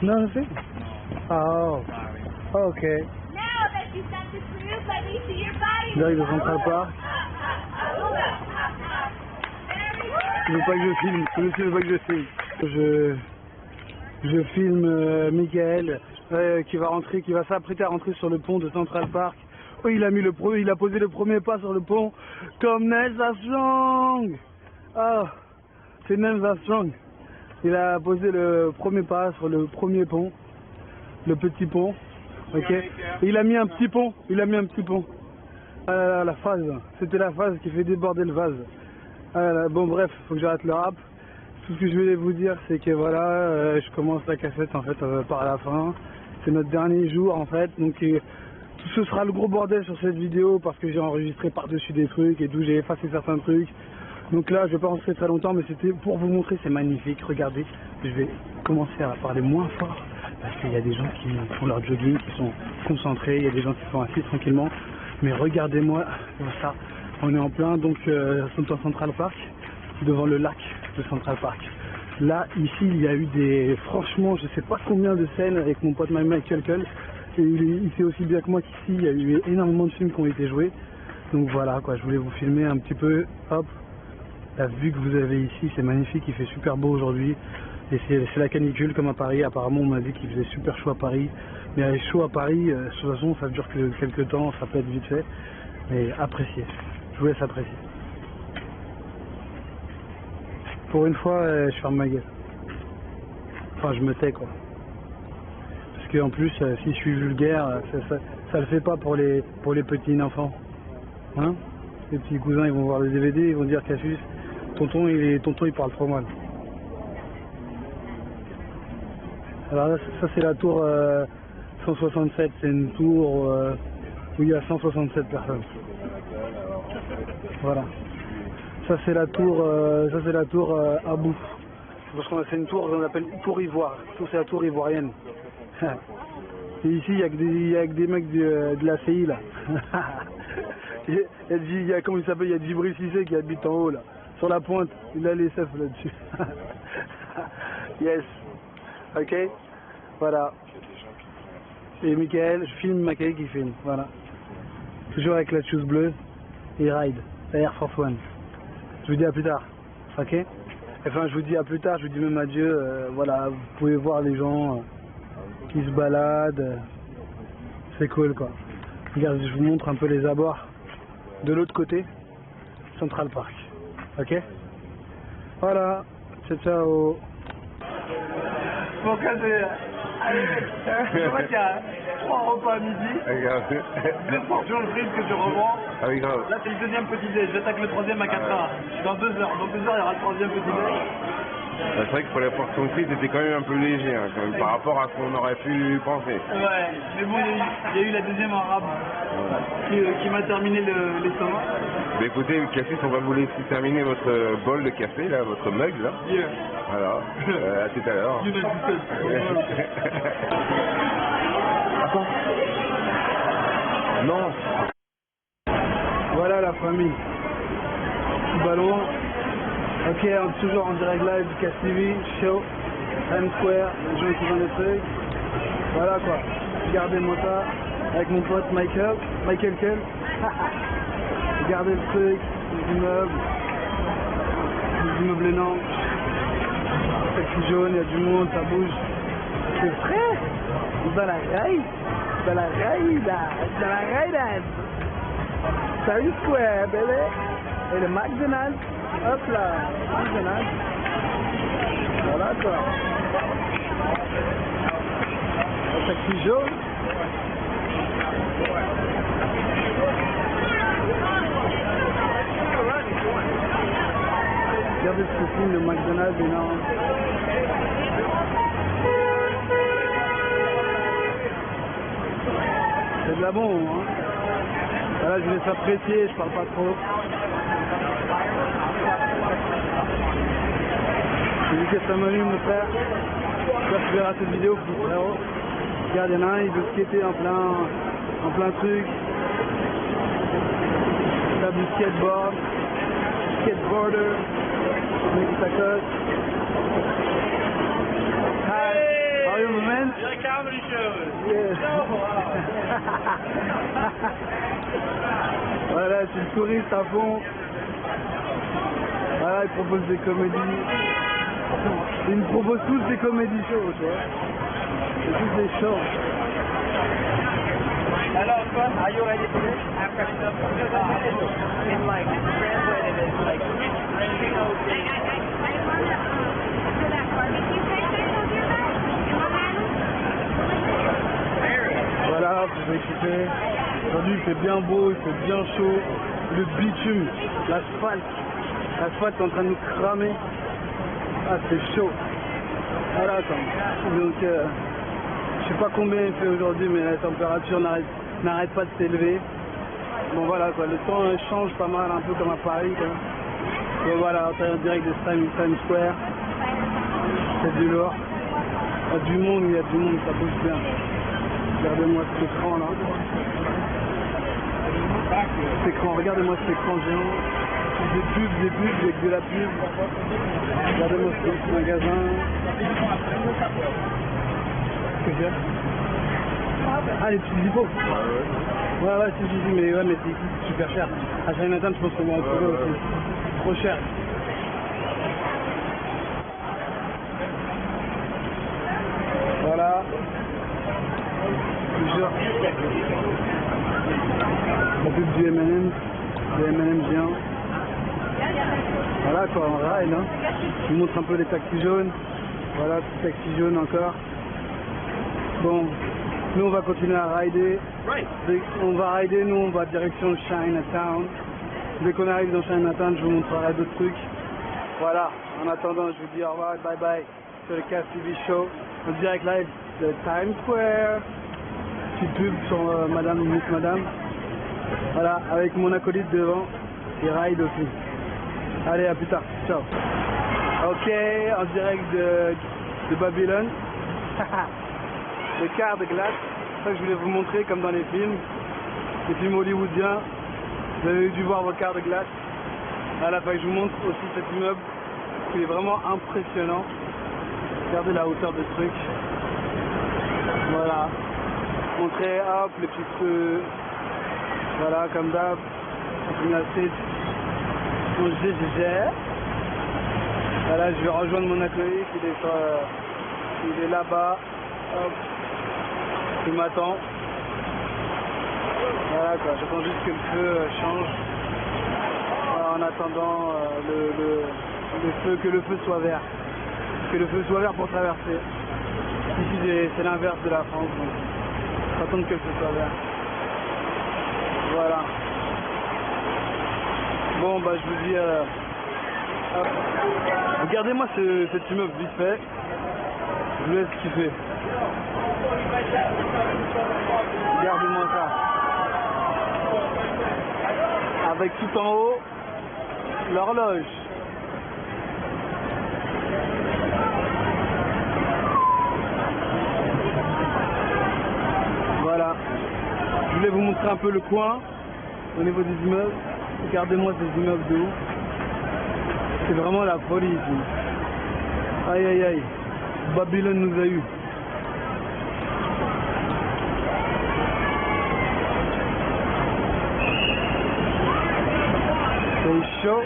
No, nothing? Oh, okay. Direct de Central Park. Je veux pas que je filme, monsieur veut pas que je filme. Je filme Michael qui va rentrer, qui va s'apprêter à rentrer sur le pont de Central Park. Oh, il a posé le premier pas sur le pont comme Neil Armstrong. Ah, c'est Neil Armstrong. Il a posé le premier pas sur le premier pont, le petit pont. Ok. Et il a mis un petit pont. La phase, c'était la phase qui fait déborder le vase. Bon bref, faut que j'arrête le rap. Tout ce que je voulais vous dire, c'est que voilà, je commence la cassette en fait par la fin. C'est notre dernier jour en fait, donc tout ce sera le gros bordel sur cette vidéo parce que j'ai enregistré par-dessus des trucs et d'où j'ai effacé certains trucs. Donc là, je vais pas rentrer très longtemps, mais c'était pour vous montrer, c'est magnifique. Regardez, je vais commencer à parler moins fort parce qu'il y a des gens qui font leur jogging, qui sont concentrés, il y a des gens qui sont assis tranquillement. Mais regardez-moi ça, on est en plein donc dans Central Park, devant le lac de Central Park. Là, ici, il y a eu franchement, je sais pas combien de scènes avec mon pote Michael Kull. Et il sait aussi bien que moi qu'ici, il y a eu énormément de films qui ont été joués. Donc voilà, quoi, je voulais vous filmer un petit peu, hop. La vue que vous avez ici, c'est magnifique, il fait super beau aujourd'hui. Et c'est la canicule comme à Paris. Apparemment, on m'a dit qu'il faisait super chaud à Paris. Mais il est chaud à Paris, de toute façon, ça dure que quelques temps, ça peut être vite fait. Mais appréciez, je vous laisse apprécier. Pour une fois, je ferme ma gueule. Enfin, je me tais, quoi. Parce qu'en plus, si je suis vulgaire, ça le fait pas pour les petits enfants. Hein? Les petits cousins, ils vont voir le DVD, ils vont dire Cassius, tonton il parle trop mal. Alors là, ça c'est la tour 167, c'est une tour où il y a 167 personnes. Voilà. Ça c'est la tour Abou. Parce qu'on a fait une tour qu'on appelle Tour Ivoire. C'est la tour ivoirienne. Et ici il y a que des mecs de la CI là. Il y a comment il s'appelle, il y a Djibril Cissé qui habite en haut là, sur la pointe, il a les sefs là-dessus. Yes. Ok. Voilà. Et Michael, je filme Michael qui filme. Voilà. Toujours avec la chose bleue et ride, la Air Force One. Je vous dis à plus tard. Ok. Enfin, je vous dis à plus tard, je vous dis même adieu. Voilà, vous pouvez voir les gens qui se baladent. C'est cool quoi. Regarde, je vous montre un peu les abords. De l'autre côté, Central Park. Ok. Voilà. Ciao ciao. Bon caser. En fait, il y a 3 repas à midi. 2 portions de frites que je revends. Ah oui, grave. Là, c'est le deuxième petit déj. J'attaque le troisième à 4h. Dans 2 heures. Dans 2 heures, il y aura le troisième petit déj. C'est vrai que pour la portion de frites, c'était quand même un peu léger, hein, quand même, par rapport à ce qu'on aurait pu penser. Ouais, mais bon, il y a eu la deuxième arabe qui m'a terminé l'estomac. Mais écoutez, Cassius, on va vous laisser terminer votre bol de café, là, votre mug, là. Yeah. Voilà, à tout à l'heure. Attends. Non. Voilà la famille. Petit ballon. Ok, on est toujours en direct live du Cass TV, show, Times Square, les gens qui font des trucs. Voilà quoi. Regardez-moi ça avec mon pote Michael Kull. Regardez le truc, les immeubles énormes. Taxi jaune, il y a du monde, ça bouge. C'est frais. Dans la raille. Dans la raille là. Times Square, bébé. Et le McDonald's. Hop là, McDonald's. Voilà quoi. Un taxi jaune. Regardez ce film, le McDonald's énorme. C'est de la bombe, hein. Voilà, je laisse apprécier, je parle pas trop. J'ai dit que ça m'a lu mon frère. J'espère que tu verras cette vidéo, frérot. Regarde, il y en a un, il veut skater en plein truc. Faire du skateboard. Skateboarder. Le mec qui s'accote. Yes. Voilà, je suis le touriste à fond. Voilà, ils proposent des comédies. Ils me proposent tous des comédies shows, tu vois. C'est tous des shows. Hello, son. Are you ready for this? In like translated is like renting out. I want to do that barbecue place I told you about in Long Island. Voilà, vous écoutez. Aujourd'hui il fait bien beau, il fait bien chaud. Le bitume, l'asphalte est en train de nous cramer. Ah, c'est chaud. Voilà, attends. Donc, je sais pas combien il fait aujourd'hui, mais la température n'arrête pas de s'élever. Bon voilà quoi, le temps change pas mal, un peu comme à Paris quoi. Bon voilà, on est en direct de Times Square. C'est du lourd. Il y a du monde, ça bouge bien. Regardez-moi cet écran là. Cet écran, regardez-moi cet écran géant. Des pubs, avec de la pub. Regardez-moi ce petit magasin. Qu'est-ce que c'est? Ah, les petits hippos. Ouais, si, mais c'est super cher. À Chinatown, je pense qu'on va en trouver aussi. Trop cher. Voilà. Toujours. La pub du M&M. Le M&M vient. Voilà quoi, on ride, hein. Je vous montre un peu les taxis jaunes. Voilà, petit taxi jaune encore. Bon, nous on va continuer à rider. On va rider, nous on va direction Chinatown. Dès qu'on arrive dans Chinatown, je vous montrerai d'autres trucs. Voilà, en attendant, je vous dis au revoir, bye bye sur le Cass TV Show. En direct live de Times Square. Petite pub sur Miss Madame. Voilà, avec mon acolyte devant. Il ride aussi. Allez, à plus tard. Ciao. Ok, en direct de Babylone. Le quart de glace. C'est ça que je voulais vous montrer comme dans les films hollywoodiens. Vous avez dû voir vos quarts de glace. Voilà, je vous montre aussi cet immeuble qui est vraiment impressionnant. Regardez la hauteur de ce truc. Voilà. Montrer, hop, les petits feux. Voilà, comme d'hab. On a fait mon GGG. Voilà, je vais rejoindre mon acolyte, il est là-bas. Hop. Il m'attend. Voilà quoi, j'attends juste que le feu change. Voilà, en attendant que le feu soit vert. Que le feu soit vert pour traverser. Ici c'est l'inverse de la France, donc faut attendre que le feu soit vert. Voilà. Bon bah je vous dis hop. Regardez-moi cet immeuble vite fait. Je vous laisse kiffer. Regardez-moi ça. Avec tout en haut l'horloge. Voilà. Je voulais vous montrer un peu le coin au niveau des immeubles. Regardez-moi ces immeubles de haut. C'est vraiment la folie ici. Aïe aïe aïe. Babylone nous a eu. C'est chaud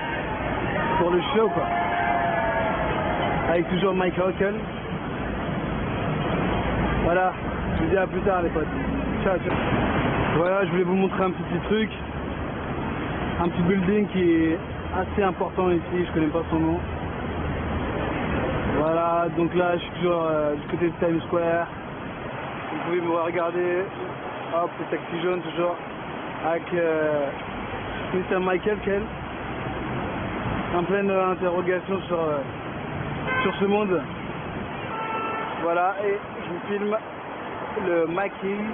pour le show quoi. Avec toujours Mike Hawken. Voilà, je vous dis à plus tard les potes. Ciao ciao. Voilà, je voulais vous montrer un petit truc. Un petit building qui est assez important ici, je connais pas son nom. Voilà, donc là je suis toujours du côté de Times Square. Vous pouvez me regarder. Hop, le taxi jaune toujours. Avec Mr. Michael Kell. En pleine interrogation sur ce monde. Voilà, et je vous filme le Macy's.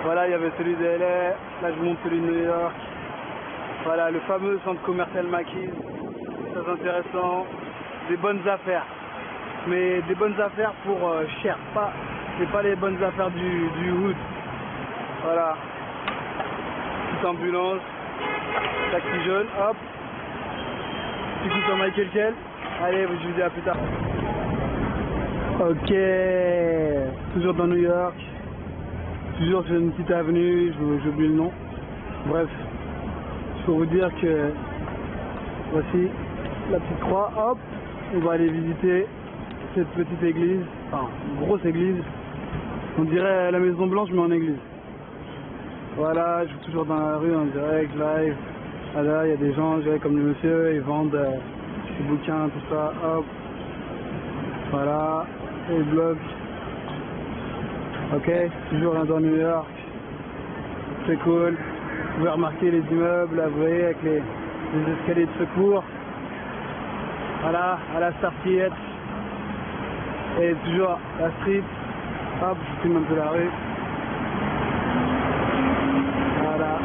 Voilà, il y avait celui de LA, là je vous montre celui de New York. Voilà, le fameux centre commercial Macy's. Très intéressant. Des bonnes affaires. Mais des bonnes affaires pour cher. C'est pas les bonnes affaires du hood. Voilà. Petite ambulance. Taxi jaune, hop. Petit coup sur Michael Kell. Allez, je vous dis à plus tard. Ok, toujours dans New York, toujours sur une petite avenue, j'oublie le nom. Bref, il faut vous dire que voici la petite croix, hop, on va aller visiter cette petite église, enfin une grosse église, on dirait la Maison Blanche mais en église. Voilà, je suis toujours dans la rue en direct, live. Ah là, il y a des gens, comme le monsieur, ils vendent des bouquins, tout ça, hop. Voilà, et le blog. Ok, toujours dans New York. C'est cool. Vous pouvez remarquer les immeubles, là, vous voyez, avec les escaliers de secours. Voilà, à la Starfield. Et toujours la street. Hop, je filme un peu la rue. Voilà.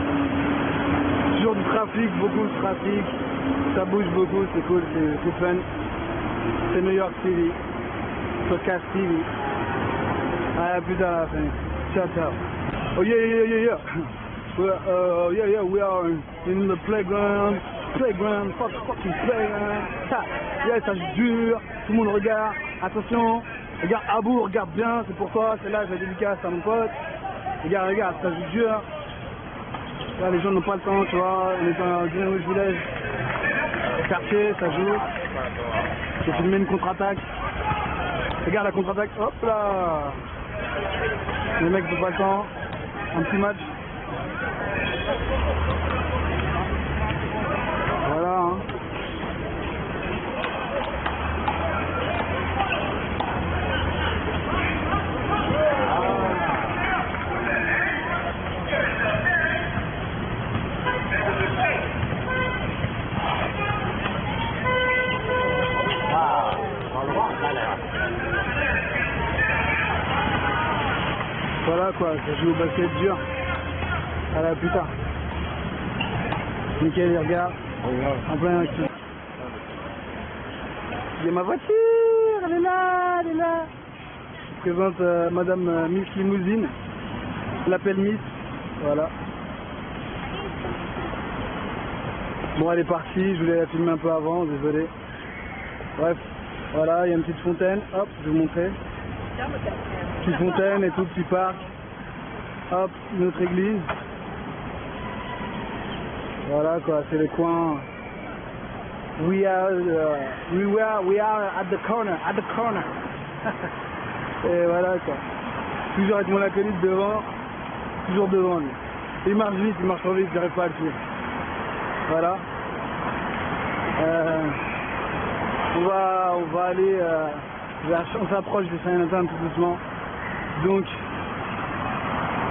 Toujours du trafic, beaucoup de trafic. Ça bouge beaucoup, c'est cool, c'est fun. C'est New York City. Podcast TV. Ah, plus tard à la fin. Ciao, ciao. Oh yeah, yeah, yeah, yeah. Yeah, we are in the playground. Fucking playground. Yeah, ça dure. Tout le monde regarde. Attention. Regarde, Abou, regarde bien. C'est pour toi. C'est là, je la dédicace à mon pote. Regarde, ça dure. Là, les gens n'ont pas le temps, tu vois. On est dans Greenwich Village. Quartier, ça joue. J'ai filmé une contre-attaque. Regarde la contre-attaque, hop là. Les mecs n'ont pas le temps. Un petit match. Voilà. Hein. Voilà quoi, ça joue au basket dur. À la putain. Nickel, il regarde. En plein action. Il y a ma voiture, elle est là. Je présente Madame Miss Limousine. Je l'appelle Miss. Voilà. Bon, elle est partie, je voulais la filmer un peu avant, désolé. Bref, voilà, il y a une petite fontaine. Hop, je vais vous montrer. Petite fontaine et tout, petit parc. Hop, une autre église. Voilà quoi, c'est le coin. We are at the corner. Et voilà quoi. Toujours avec mon acolyte devant. Toujours devant lui. Il marche vite, il marche trop vite, j'arrive pas à le suivre. Voilà. On va aller on s'approche de Chinatown tout doucement. Donc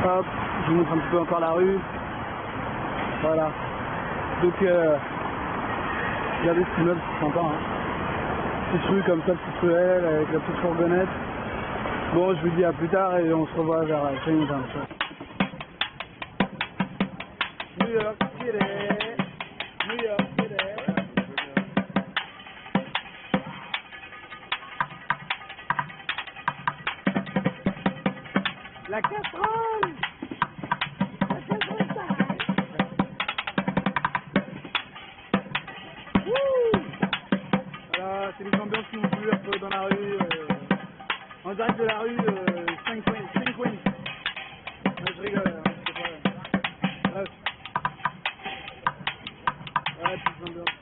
hop, je vous montre un petit peu encore la rue. Voilà. Donc regardez ce immeuble, c'est sympa hein. Petite rue comme ça, petite ruelle avec la petite fourgonnette. Bon, je vous dis à plus tard et on se revoit vers Chinatown. New York City. La casserole! Voilà, c'est les ambiances qui m'ont plu un peu dans la rue. En direct de la rue 5 Queens. Je rigole, hein, c'est pas... Bref. Ouais, petites ambiances.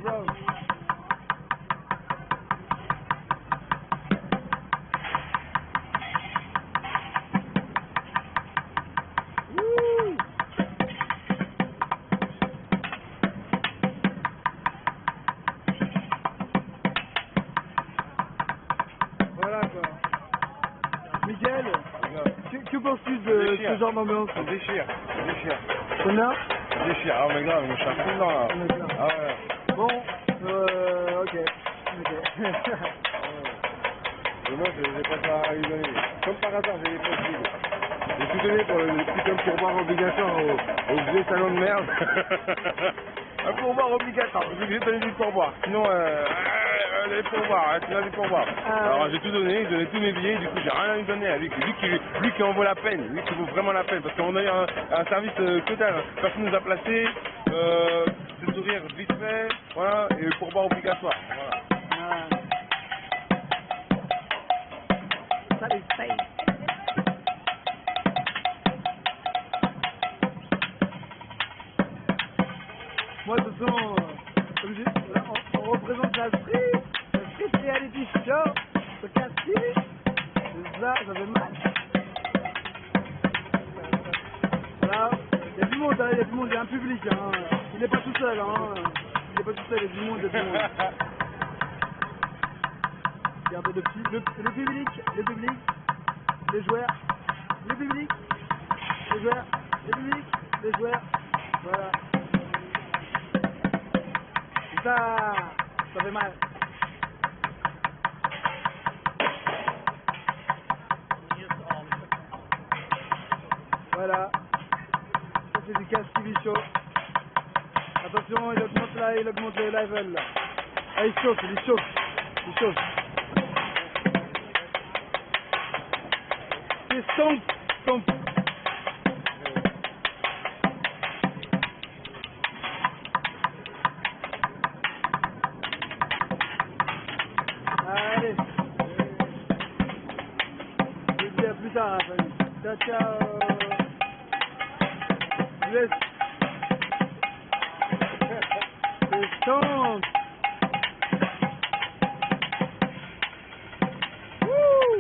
Bro. Voilà quoi. Miguel, que penses-tu de ce genre d'ambiance? Ça déchire. C'est bien? Ça déchire, ah mais grave, je suis à fond dedans là. Ah ouais. Bon, ok. Et moi, j'ai pas ça à lui donner. Comme par hasard, j'ai les poches vides. J'ai tout donné pour le putain de pourboire obligatoire au vieux salon de merde. Un pourboire obligatoire, j'ai donné du pourboire. Sinon, les pourboires, tu as du pourboire. Alors j'ai tout donné, j'ai donné tous mes billets, du coup j'ai rien à lui donner à lui qui en vaut la peine, lui qui vaut vraiment la peine, parce qu'on a eu un service que dalle. Personne nous a placé, le sourire vite fait, voilà, et le pourboire obligatoire. Voilà. Moi, de toute façon, comme je dis, là, on représente la street reality show, le casting, ça fait mal. Voilà, il y a du monde, il y a un public, hein. Il n'est pas tout seul, hein. Il n'est pas tout seul, il y a du monde, Regardez le public, les joueurs, le public, les joueurs, le public, les joueurs, voilà. Ça fait mal. Voilà. Ça c'est du cash TV show. Attention, il augmente le level là. Ah, il chauffe. C'est stomp. Allez. Je vous dis à plus tard, la famille. Ciao. Je vous laisse. C'est stomp. Woo!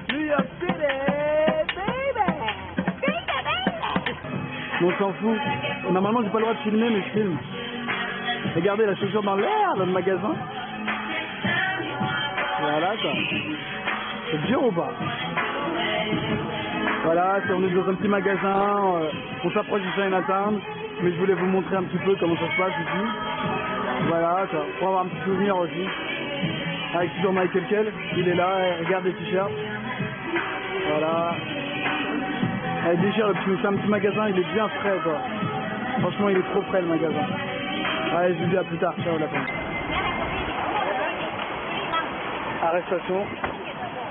New York City, baby! On s'en fout. Normalement, j'ai pas le droit de filmer, mais je filme. Regardez la chaussure dans l'air dans le magasin. Voilà, quoi. C'est dur ou pas? Voilà, on est dans un petit magasin. On s'approche du Chinatown. Mais je voulais vous montrer un petit peu comment ça se passe ici. Voilà, quoi. Pour avoir un petit souvenir aussi. Avec toujours Michael Kell. Il est là, regarde les t-shirts. Voilà. Avec des t-shirts, c'est un petit magasin, il est bien frais, quoi. Franchement, il est trop frais, le magasin. Allez, je vous dis à plus tard. Ciao, la fin. Arrestation.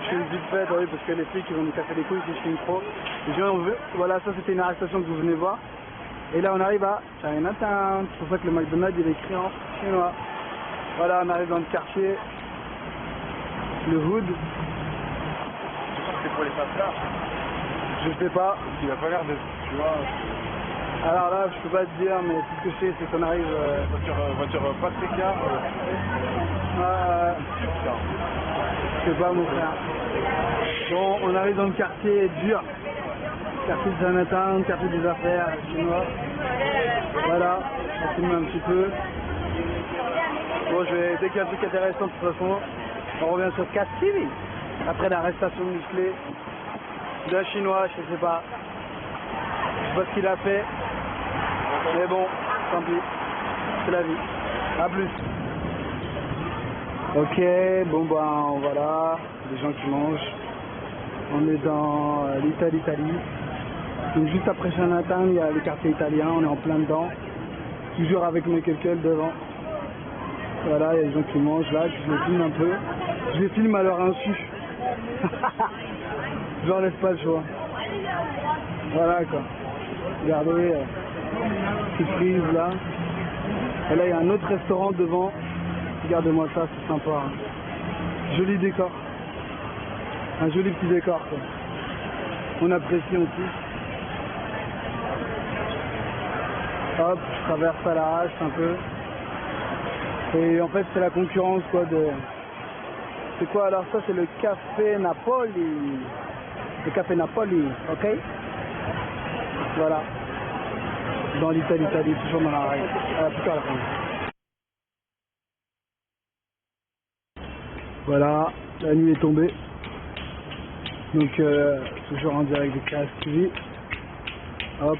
Je suis vite fait, oui, parce que les flics ils vont nous casser les couilles si je filme trop. Voilà, ça c'était une arrestation que vous venez voir. Et là on arrive à Chinatown. C'est pour ça que le McDonald's il est écrit en chinois. Voilà, on arrive dans le quartier. Le hood. C'est pour les passages. Je sais pas. Il a pas l'air de... Tu vois... Alors là, je peux pas te dire, mais tout ce que je sais, c'est qu'on arrive... Voiture pas très car. Je sais pas, mon frère. Bon, on arrive dans le quartier dur. Quartier de Chinatown, quartier des affaires chinois. Voilà, on filme un petit peu. Bon, dès qu'il y a un truc intéressant, de toute façon, on revient sur 4 TV. Après l'arrestation musclée d'un chinois, je sais pas. Je sais pas ce qu'il a fait. Mais bon, tant pis. C'est la vie. A plus. Ok, bon ben voilà, des gens qui mangent. On est dans l'Italie. Donc juste après Chinatown, il y a le quartier italien, on est en plein dedans. Toujours avec Michael Kell devant. Voilà, il y a des gens qui mangent là, je les filme un peu. Je les filme à leur insu. Je leur laisse pas le choix. Voilà quoi. Regardez, petite frise là. Et là il y a un autre restaurant devant. Regardez-moi ça, c'est sympa. Hein. Joli décor. Un joli petit décor quoi. On apprécie aussi. Hop, je traverse à l'arrache un peu. Et en fait c'est la concurrence quoi de... C'est quoi alors ça? C'est le café Napoli. Le café Napoli, ok? Voilà. Dans l'Italie, toujours dans la rail. Plutôt à la fin. Voilà, la nuit est tombée. Donc toujours en direct de Class TV. Hop.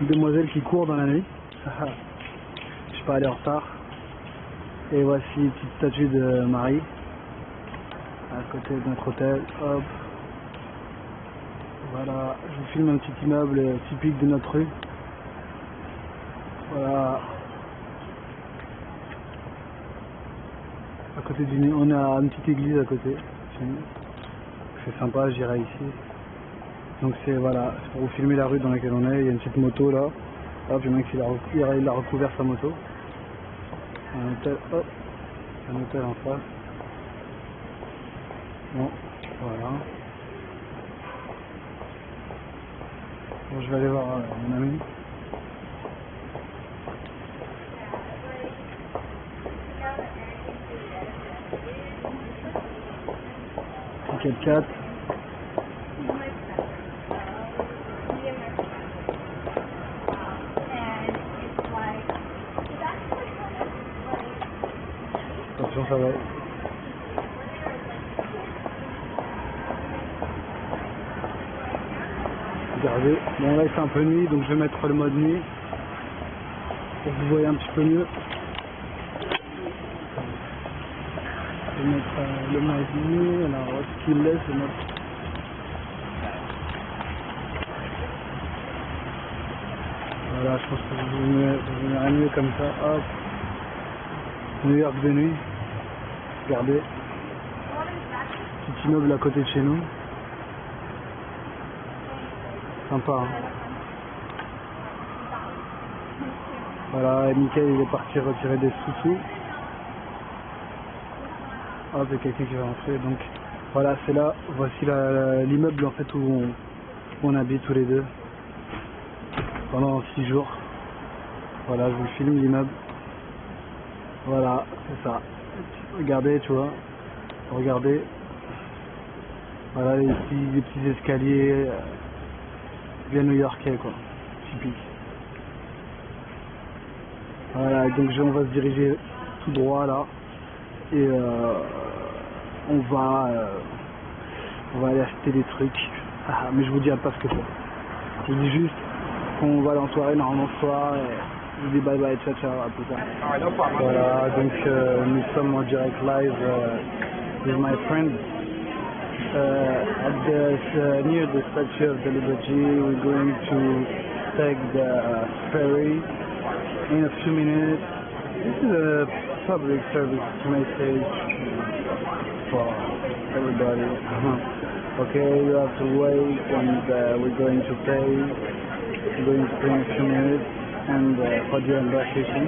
Une demoiselle qui court dans la nuit. Je suis pas allé en retard. Et voici une petite statue de Marie. à côté de notre hôtel, hop. Voilà, je vous filme un petit immeuble typique de notre rue. Voilà. À côté on a une petite église à côté. C'est sympa, j'irai ici. Donc c'est voilà, c'est pour vous filmer la rue dans laquelle on est. Il y a une petite moto là. Hop, il y en a un qui il a recouvert sa moto. Un hôtel, hop. Un hôtel en face. Bon, voilà. Bon, je vais aller voir mon ami. Un 4x4. Attention, ça va. Regardez, bon là il fait un peu nuit, donc je vais mettre le mode nuit pour que vous voyez un petit peu mieux. Je vais mettre le mode nuit, alors ce qu'il laisse, je vais mettre. Voilà, je pense que vous verrez mieux comme ça, hop. New York de nuit, regardez, petit immeuble à côté de chez nous, sympa hein. Voilà, et Mickaël il est parti retirer des sous-sous. Hop, il y a quelqu'un qui va rentrer, donc voilà, c'est là, voici l'immeuble en fait où on habite tous les deux pendant 6 jours. Voilà, je vous filme l'immeuble. Voilà, c'est ça. Regardez, tu vois. Regardez. Voilà les petits escaliers bien new-yorkais, quoi. Typique. Voilà, donc on va se diriger tout droit là. Et on va aller acheter des trucs. Ah, mais je vous dis pas ce que c'est. Je vous dis juste qu'on va aller en soirée, normalement ce soir. Je vous dis bye bye, ciao ciao, à plus tard. Voilà, donc nous sommes en direct live with my friend near the Statue of the Liberty. We're going to take the ferry in a few minutes. This is a public service message for everybody. Okay, you have to wait and we're going to pay. We're going to pay in a few minutes. And for the embarkation,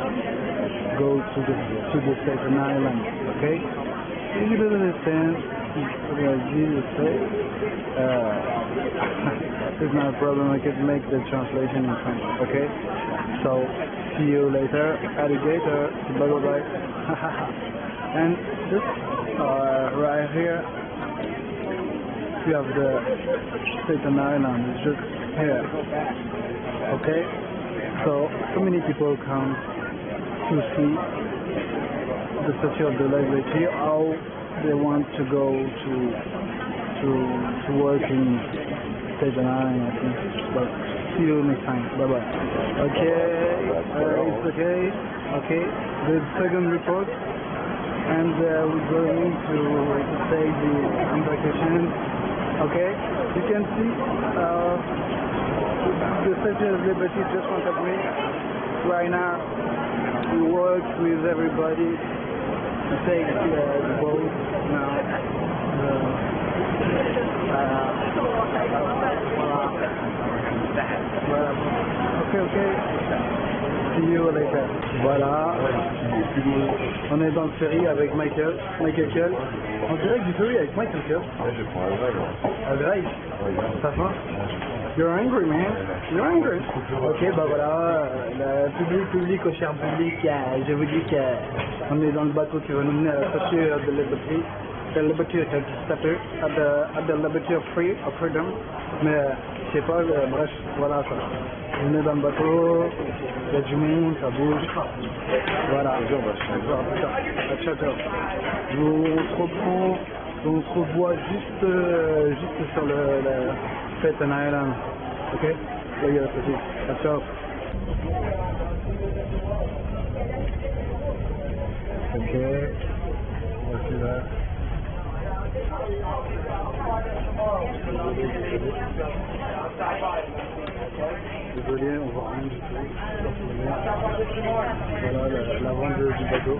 go to the Staten Island, okay? If you don't understand what Jesus said, it's not a problem, I can make the translation in French, okay? So, see you later, alligator, bye bye bye. And just right here, we have the Staten Island, it's just here, okay? So many people come to see the Statue of the Liberty, how they want to go to work in Staten Island, I think. But see you next time. Bye bye. Okay, it's okay. Okay, the second report, and we're going to take the embarkation. Okay, you can see. The Statue of Liberty just front of me. Right now, we work with everybody to take the boat now. Okay. See you later. Voilà. On est dans le ferry avec Michael Kiel. En direct du ferry avec Michael Kiel. Ouais, je prends un vague. Un drive. Ça va? You're angry, man. You're angry. Ok, bah voilà, le public au cher public, je vous dis qu'on est dans le bateau qui va nous mener à la Statue of the Liberty. The Liberty of Statue, at the Liberty of Freedom. Mais je sais pas, bref, voilà ça. On est dans le bateau, il y a du monde, ça bouge. Voilà. Ciao, ciao. On se revoit juste sur le Staten Island. Ok? Là, il y a la petite. Ciao. Ok. Voici là. Désolé, on voit rien du tout. Voilà la vente du bateau.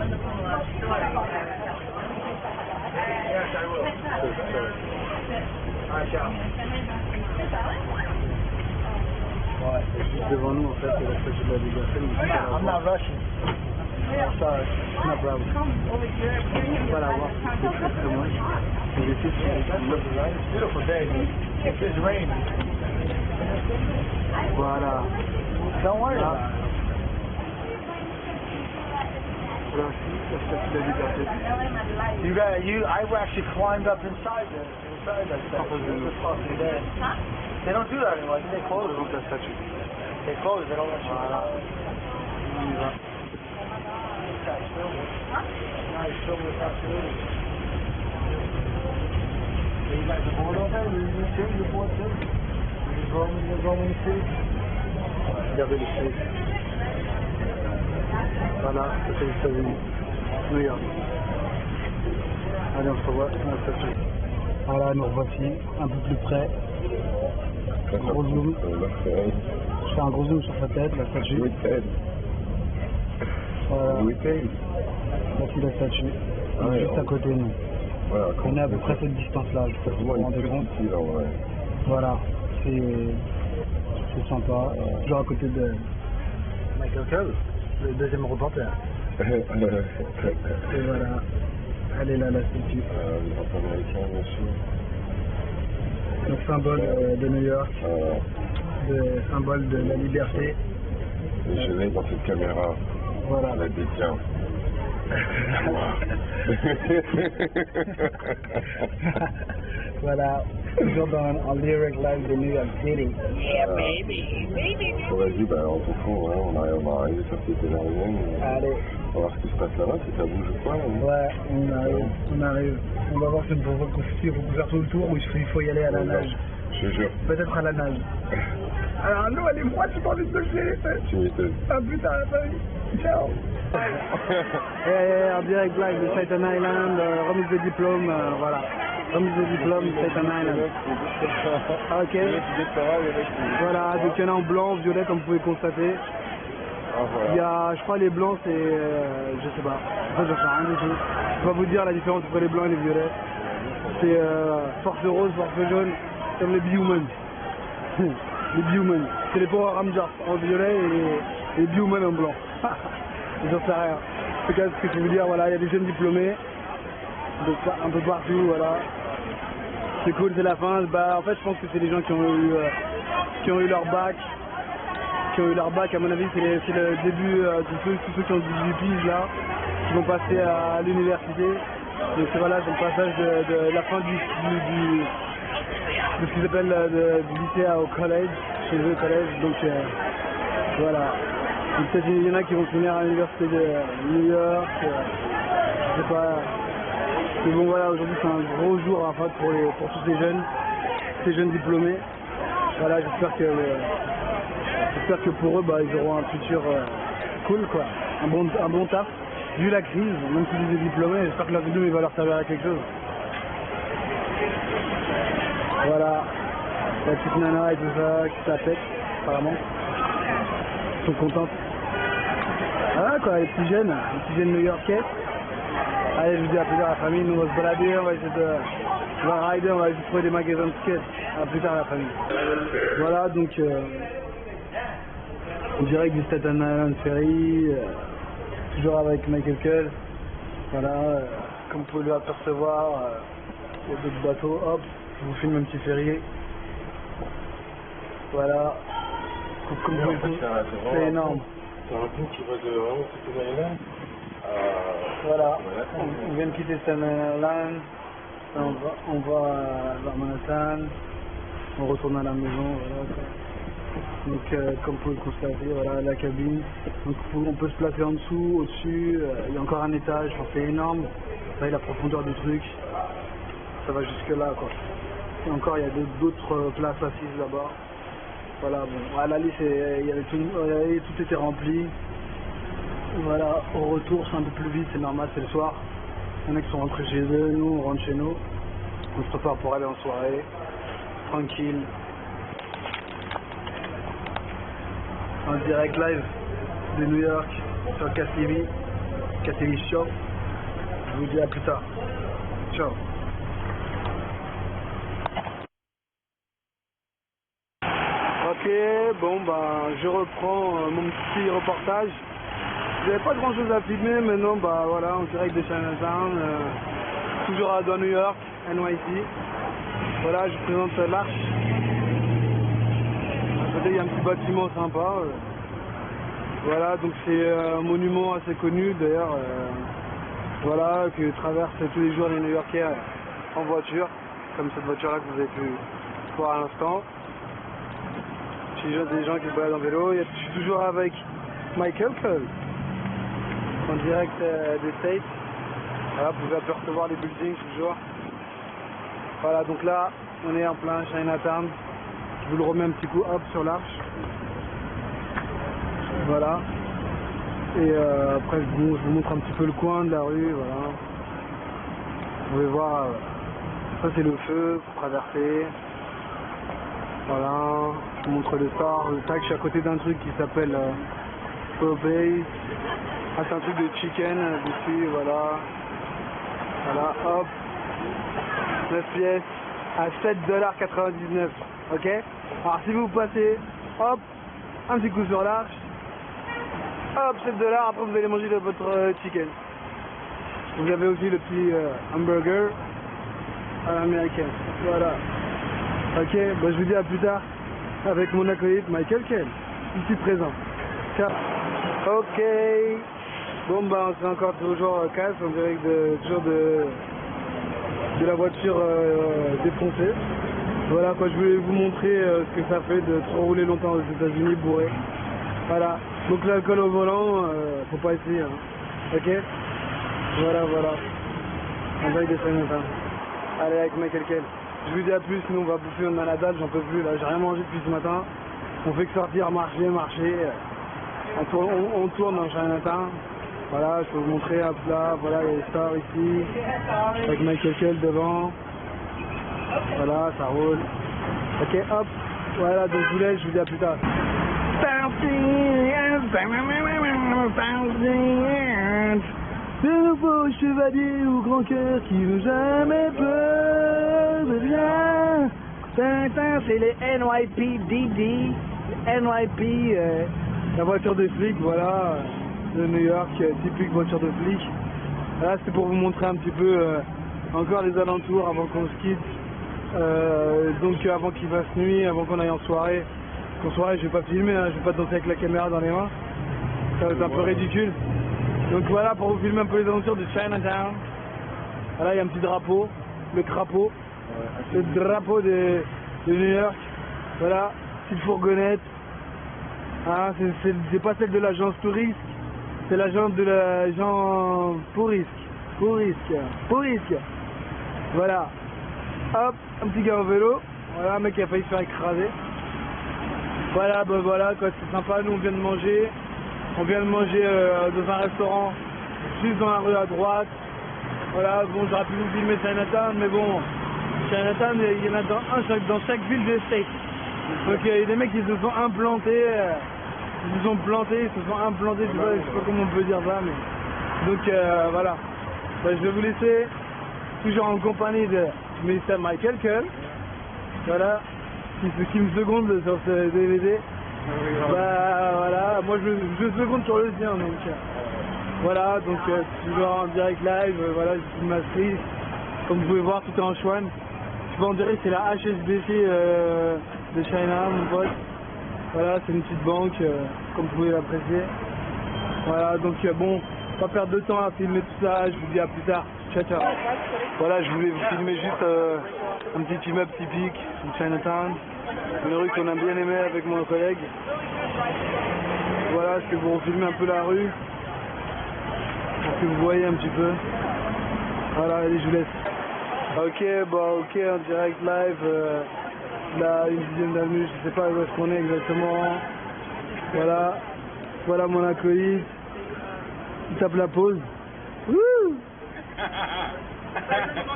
Ouais, juste devant nous en fait, c'est la statue de la Liberté. I'm not rushing. Sorry, no problem. On va la voir, c'est très très moche. Et les filles sont It's a beautiful day. If it's rain, voilà. don't worry Là, about it. voilà, la statue de la Liberté. I actually climbed up inside that statue. They don't do that anymore. I think they close Devant it. la statue. They close it. They don't let you. Voilà. On y va. Regardez les choses. Voilà, c'est les États-Unis. New York. Allez, on se revoit dans la statue. Voilà, nous revoici un peu plus près. Gros zoom. Je fais un gros zoom sur sa tête, la statue. Voilà. Voici la statue. On est juste à côté de nous. Voilà, On est à peu près cette distance-là, je sais pas si vous vous rendez compte. Voilà, c'est sympa. Toujours à côté de Michael Cole, le deuxième reporter. Et voilà, elle est là, la statue. Le drapeau américain, bien sûr. Donc symbole de New York, symbole de la liberté. Et je l'ai dans cette caméra. Voilà. La détient. Voilà, toujours en lyric live de New York City. Bon, vas-y, bah, en tout cas, ouais, on va arriver sur cette énergie. Allez, On va voir ce qui se passe là-bas, si ça bouge ou pas. ouais, on arrive. On va voir si on peut faire tout le tour ou il faut y aller à la nage. Je te jure. Peut-être à la nage. Alors non, elle est froide, j'ai pas envie de toucher les fesses. Tu m'étonnes. Ah putain, la famille. Ciao. En direct live de Staten Island, remise de diplôme, voilà. Remise de diplôme, Staten Island. Ok. Voilà, donc il y en a en blanc, violet, comme vous pouvez constater. Il y a, je crois, les blancs, c'est, je sais pas. En fait, j'en sais rien du tout. Je vais pas vous dire la différence entre les blancs et les violets. C'est force rose, force jaune, comme les Bioman. Les Bioman. C'est les Power Rangers en violet et les Bioman en blanc. J'en sais rien. C'est ce que je peux vous dire. Voilà, il y a des jeunes diplômés. Donc un peu partout, voilà. C'est cool, c'est la fin. Bah, en fait, je pense que c'est les gens qui ont eu leur bac. Qui ont eu leur bac, à mon avis, c'est le début de tous ceux qui ont 18 piges là, qui vont passer à l'université. Donc voilà, c'est le passage de la fin de ce qu'ils appellent du lycée au collège, chez eux au collège. Donc voilà. Peut-être il y en a qui vont finir à l'université de New York, je sais pas. Mais bon voilà, aujourd'hui c'est un gros jour en fait pour tous ces jeunes diplômés. Voilà, j'espère que pour eux, bah, ils auront un futur cool, quoi. Un bon taf. Vu la crise, même s'ils sont diplômés, j'espère que leur diplôme il va leur servir à quelque chose. Voilà. La petite nana et tout ça, qui s'appelle, apparemment. Ils sont contents. Voilà, quoi, les petits jeunes new-yorkais. Allez, je vous dis à plus tard la famille, nous on va se balader, on va essayer on va rider, on va essayer de trouver des magasins de skate. À plus tard la famille. Voilà, donc... en direct du Staten Island Ferry, toujours avec Michael Cole. Voilà, comme vous pouvez l'apercevoir, il y a d'autres bateaux. Hop, je vous filme un petit ferry. Voilà, comme vous pouvez, c'est énorme. C'est un pont qui va de vraiment Staten Island. Voilà, on vient de quitter Staten Island, on va vers Manhattan, on retourne à la maison. Voilà, quoi. Donc comme vous pouvez le constater, voilà la cabine. Donc on peut se placer en dessous, au-dessus, il y a encore un étage, enfin, c'est énorme. Vous voyez la profondeur du truc, ça va jusque là quoi. Et encore il y a d'autres places assises là-bas. Voilà, bon, à la liste il y avait tout était rempli. Voilà, au retour c'est un peu plus vite, c'est normal, c'est le soir. Il y en a qui sont rentrés chez eux, nous on rentre chez nous. On se prépare pour aller en soirée, tranquille, en direct live de New York sur KTV Show. Je vous dis à plus tard. Ciao. Ok, bon bah je reprends mon petit reportage. J'avais pas grand chose à filmer, mais non, bah voilà, en direct de Chinatown, toujours dans New York, NYC. Voilà, je présente l'Arche. À côté, il y a un petit bâtiment sympa. Voilà, donc c'est un monument assez connu d'ailleurs, voilà, que traversent tous les jours les New-Yorkais en voiture, comme cette voiture-là que vous avez pu voir à l'instant. J'ai des gens qui se baladent en vélo. Je suis toujours avec Michael Cole, en direct des States. Voilà, vous pouvez apercevoir les buildings toujours. Voilà, donc là, on est en plein Chinatown. Je vous le remets un petit coup hop sur l'Arche. Voilà. Et après, je vous montre un petit peu le coin de la rue. Voilà. Vous pouvez voir, ça c'est le feu pour traverser. Voilà. Je vous montre le store. Je suis à côté d'un truc qui s'appelle Popeyes. Ah, c'est un truc de chicken dessus. Voilà. Voilà, hop. 9 pièces à 7,99 $. Ok. Alors si vous passez, hop, un petit coup sur l'Arche. Hop, 7 $, après vous allez manger de votre chicken. Vous avez aussi le petit hamburger à l'américaine. Voilà. Ok, bah, je vous dis à plus tard avec mon acolyte Michael Kell, ici présent. Ciao. Ok. Bon bah on s'est encore toujours casse, on dirait toujours de la voiture défoncée. Voilà quoi, je voulais vous montrer ce que ça fait de trop rouler longtemps aux États-Unis bourré. Voilà. Donc l'alcool au volant, faut pas essayer. Hein. Ok. Voilà. On va y descendre. Allez avec Michael Kell. Je vous dis à plus, sinon on va bouffer une dalle, j'en peux plus là, j'ai rien mangé depuis ce matin. On fait que sortir, marcher. On tourne dans Chinatown. Voilà, je peux vous montrer hop là, voilà, il y a les stars ici. Avec Michael Kell devant. Voilà, ça roule. Ok, hop. Voilà, donc je vous laisse, je vous dis à plus tard. De nouveaux chevaliers au grand cœur qui n'ont jamais peur de rien. C'est les NYPD, NYP, la voiture de flic, voilà, de New York, typique voiture de flic. Là, c'était pour vous montrer un petit peu encore les alentours avant qu'on se quitte. Donc avant qu'il fasse nuit, avant qu'on aille en soirée. En soirée, je vais pas filmer, hein, je vais pas danser avec la caméra dans les mains. Ça va être un peu ridicule. Donc voilà, pour vous filmer un peu les aventures de Chinatown. Voilà, il y a un petit drapeau, le crapaud, le drapeau de New York. Voilà, petite fourgonnette. Hein, c'est pas celle de l'agence touriste, c'est l'agence de l'agent pour risque. Voilà. Hop, un petit gars en vélo. Voilà, un mec qui a failli se faire écraser. Voilà, ben voilà, quoi, c'est sympa. Nous on vient de manger. On vient de manger dans un restaurant juste dans la rue à droite. Voilà, bon, j'aurais pu vous filmer Chinatown, mais bon, Chinatown, il y en a dans chaque ville des States. Donc il y a des mecs qui se sont implantés, je sais pas comment on peut dire ça, mais... Donc voilà, ben, je vais vous laisser, toujours en compagnie de Mr. Michael Kell. Voilà, qui me seconde sur ce DVD. Bah voilà, moi je seconde sur le sien donc voilà, donc toujours en direct live, voilà, je suis masqué, comme vous pouvez voir tout est en chouane. Je peux en dire c'est la HSBC de China mon pote. Voilà, c'est une petite banque, comme vous pouvez l'apprécier. Voilà, donc bon, pas perdre de temps à filmer tout ça, je vous dis à plus tard. Ciao. Voilà, je voulais vous filmer juste un petit immeuble typique de Chinatown. Une rue qu'on a bien aimée avec mon collègue. Voilà, je vais vous refilmer un peu la rue. Pour que vous voyez un petit peu. Voilà, allez, je vous laisse. Ok, en direct live. Là, une dizaine d'avenue, je sais pas où est-ce qu'on est exactement. Voilà mon acolyte. Il tape la pause. Wouh.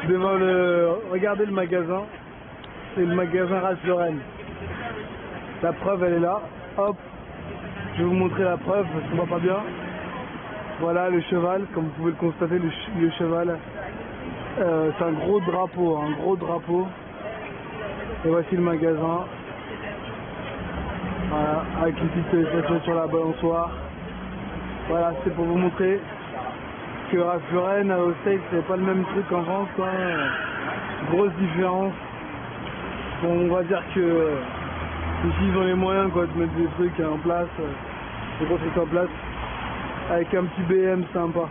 devant le... Regardez le magasin. C'est le magasin Ralph Lauren. La preuve, elle est là. Hop. Je vais vous montrer la preuve parce qu'on voit pas bien. Voilà le cheval, comme vous pouvez le constater, le cheval. C'est un gros drapeau, Et voici le magasin. Voilà, avec une petite station sur la balançoire. Voilà, c'est pour vous montrer que Ralph Lauren au States, c'est pas le même truc qu'en France, quoi. Grosse différence. Bon, on va dire que ici ils ont les moyens, quoi, de mettre des trucs en place, des gros trucs en place, avec un petit BM sympa.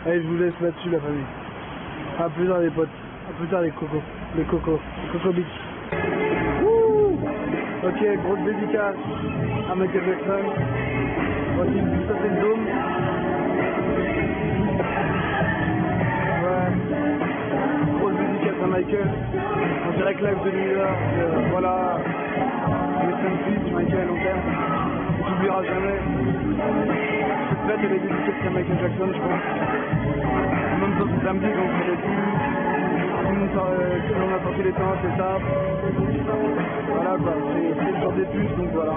Allez, je vous laisse là-dessus, la famille. À plus tard les potes, à plus tard les Coco Beach. Ok, grosse dédicace à Michael Jackson. Voici ça, c'est le dôme. Ouais. Grosse dédicace à Michael. En direct live de New York. Voilà. Rest in peace, Michael, on t'aime. Tu n'oublieras jamais. Cette fête, elle est dédicace à Michael Jackson, je pense. En même temps, c'est samedi, donc c'est les on a sorti les temps, c'est ça. Voilà quoi, c'est le jour des puces, donc voilà.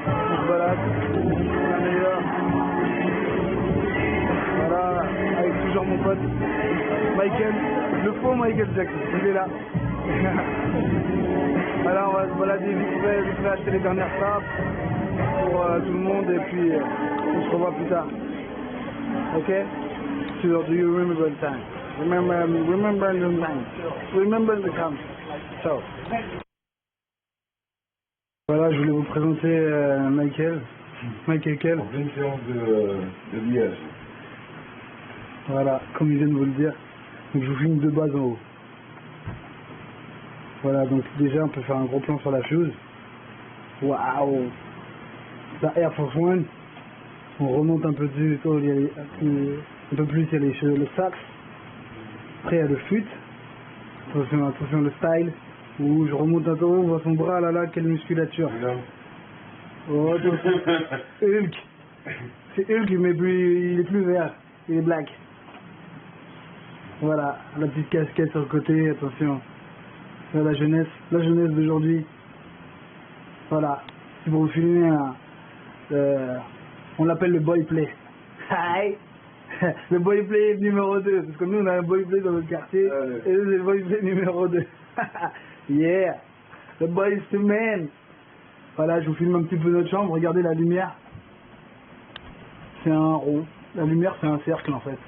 On se balade, c'est la meilleure. Voilà, avec toujours mon pote Michael, le faux Michael Jackson, il est là. Alors on va se balader vite fait acheter les dernières tapes pour tout le monde et puis on se revoit plus tard. Ok? Sur Do You Remember the Time? Remember the time. Remember the time. So. Voilà, je voulais vous présenter Michael. Michael Kell. On fait une séance de liège. Voilà, comme il vient de vous le dire. Donc je vous filme de bas en haut. Voilà, donc déjà on peut faire un gros plan sur la shoes. Waouh! La Air Force One. On remonte un peu dessus, un peu plus, il y a le sax. Après il y a le fut. Attention le style. Où je remonte un peu, on voit son bras là, quelle musculature. Oh, attention. Hulk. C'est Hulk, mais il est plus vert. Il est black. Voilà, la petite casquette sur le côté, attention. Là, la jeunesse d'aujourd'hui. Voilà, c'est pour vous filmer on l'appelle le boy play. Hi. Le boy play numéro 2, parce que nous on a un boy play dans notre quartier, et eux c'est le boy play numéro 2. Yeah, the boy is the man. Voilà, je vous filme un petit peu notre chambre, regardez la lumière. C'est un rond, la lumière c'est un cercle en fait.